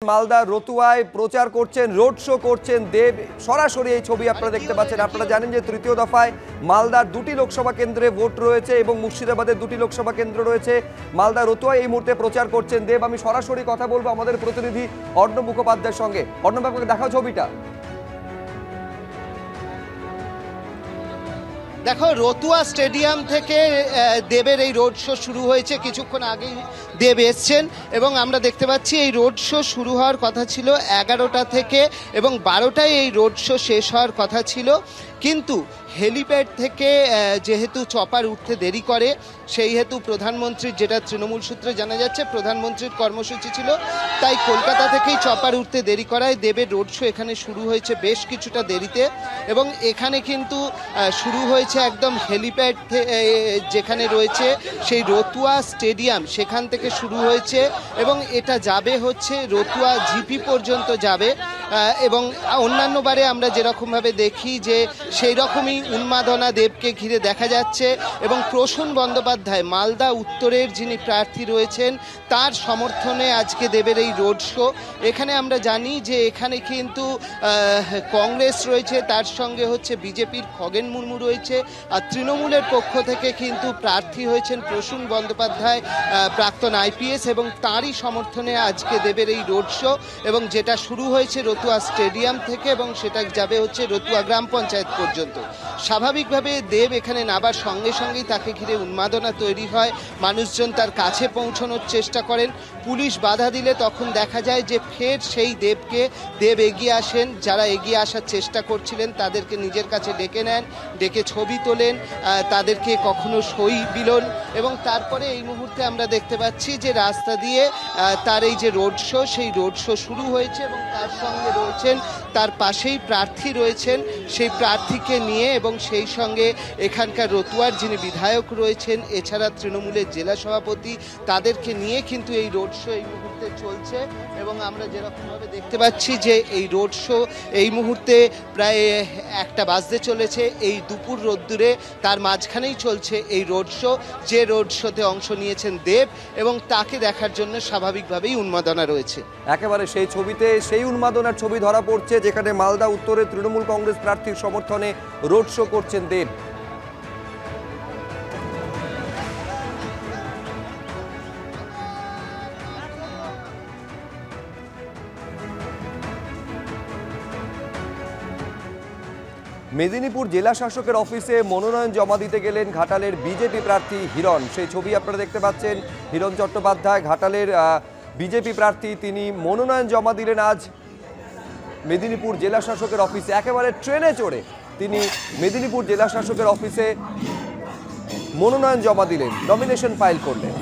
মালদা রতুয়ায় প্রচার করছেন, road show করছেন দেব। সরাসরি এই ছবি আপনারা দেখতে পাচ্ছেন। আপনারা জানেন যে তৃতীয় দফায় মালদার 2টি লোকসভা কেন্দ্রে ভোট রয়েছে এবং মুর্শিদাবাদের 2টি লোকসভা কেন্দ্র রয়েছে। মালদা রতুয়ায় এই মুহূর্তে প্রচার করছেন দেব। আমি সরাসরি কথা বলবো আমাদের প্রতিনিধি অর্ণব মুখোপাধ্যায়ের সঙ্গে। অর্ণব, আপনাকে দেখাও ছবিটা। দেখো, রতুয়া স্টেডিয়াম থেকে দেবের এই রোড শো শুরু হয়েছে। কিছুক্ষণ আগেই দেব এসছেন এবং আমরা দেখতে পাচ্ছি এই রোড শো শুরু হওয়ার কথা ছিল 11টা থেকে এবং 12টায় এই রোড শো শেষ হওয়ার কথা ছিল। কিন্তু হেলিপ্যাড থেকে যেহেতু চপার উঠতে দেরি করে, সেই হেতু প্রধানমন্ত্রীর, যেটা তৃণমূল সূত্রে জানা যাচ্ছে, প্রধানমন্ত্রীর কর্মসূচি ছিল, তাই কলকাতা থেকেই চপার উঠতে দেরি করায় দেবের রোড শো এখানে শুরু হয়েছে বেশ কিছুটা দেরিতে। এবং এখানে কিন্তু শুরু হয়েছে একদম হেলিপ্যাড যেখানে রয়েছে সেই রতুয়া স্টেডিয়াম, সেখান থেকে শুরু হয়েছে এবং এটা যাবে হচ্ছে রতুয়া জিপি পর্যন্ত যাবে। এবং অন্যান্য বারে আমরা যেরকমভাবে দেখি যে সেই রকমই উন্মাদনা দেবকে ঘিরে দেখা যাচ্ছে এবং প্রসূন বন্দ্যোপাধ্যায়, মালদা উত্তরের যিনি প্রার্থী রয়েছেন, তার সমর্থনে আজকে দেবের এই রোড শো। এখানে আমরা জানি যে এখানে কিন্তু কংগ্রেস রয়েছে, তার সঙ্গে হচ্ছে বিজেপির খগেন মুর্মু রয়েছে, আর তৃণমূলের পক্ষ থেকে কিন্তু প্রার্থী হয়েছেন প্রসূন বন্দ্যোপাধ্যায়, প্রাক্তন আইপিএস, এবং তারই সমর্থনে আজকে দেবের এই রোড শো। এবং যেটা শুরু হয়েছে রতুয়া স্টেডিয়াম থেকে এবং সেটা যাবে হচ্ছে রতুয়া গ্রাম পঞ্চায়েত পর্যন্ত। স্বাভাবিকভাবে দেব এখানে নাবার সঙ্গে সঙ্গেই তাকে ঘিরে উন্মাদনা তৈরি হয়, মানুষজন তার কাছে পৌঁছানোর চেষ্টা করেন। পুলিশ বাধা দিলে তখন দেখা যায় যে ফের সেই দেব এগিয়ে আসেন। যারা এগিয়ে আসার চেষ্টা করছিলেন তাদেরকে নিজের কাছে ডেকে নেন, ডেকে ছবি তোলেন, তাদেরকে কখনো সই বিলোন। এবং তারপরে এই মুহূর্তে আমরা দেখতে পাচ্ছি যে রাস্তা দিয়ে তার এই যে রোড শো, সেই রোড শো শুরু হয়েছে এবং তার সঙ্গে রয়েছেন, তার পাশেই প্রার্থী রয়েছেন, সেই প্রার্থীকে নিয়ে এবং সেই সঙ্গে এখানকার রতুয়ার যিনি বিধায়ক রয়েছেন, এছাড়া তৃণমূলের জেলা সভাপতি, তাদেরকে নিয়ে কিন্তু এই রোড শো এই মুহূর্তে চলছে। এবং আমরা যেরকমভাবে দেখতে পাচ্ছি যে এই রোড শো এই মুহূর্তে প্রায় 1টা বাজতে চলেছে। এই দুপুর রোদ্দুরে তার মাঝখানেই চলছে এই রোড শো, যে রোড শোতে অংশ নিয়েছেন দেব, এবং তাকে দেখার জন্য স্বাভাবিকভাবেই উন্মাদনা রয়েছে। একেবারে সেই ছবিতে সেই উন্মাদনার ছবি ধরা পড়ছে, যেখানে মালদা উত্তরে তৃণমূল কংগ্রেস প্রার্থীর সমর্থনে রোড শো করছেন দেব। মেদিনীপুর জেলা শাসকের অফিসে মনোনয়ন জমা দিতে গেলেন ঘাটালের বিজেপি প্রার্থী হিরণ। সেই ছবি আপনারা দেখতে পাচ্ছেন। হিরণ চট্টোপাধ্যায়, ঘাটালের বিজেপি প্রার্থী, তিনি মনোনয়ন জমা দিলেন আজ মেদিনীপুর জেলা শাসকের অফিসে। একেবারে ট্রেনে চড়ে তিনি মেদিনীপুর জেলা শাসকের অফিসে মনোনয়ন জমা দিলেন, নমিনেশন ফাইল করলেন।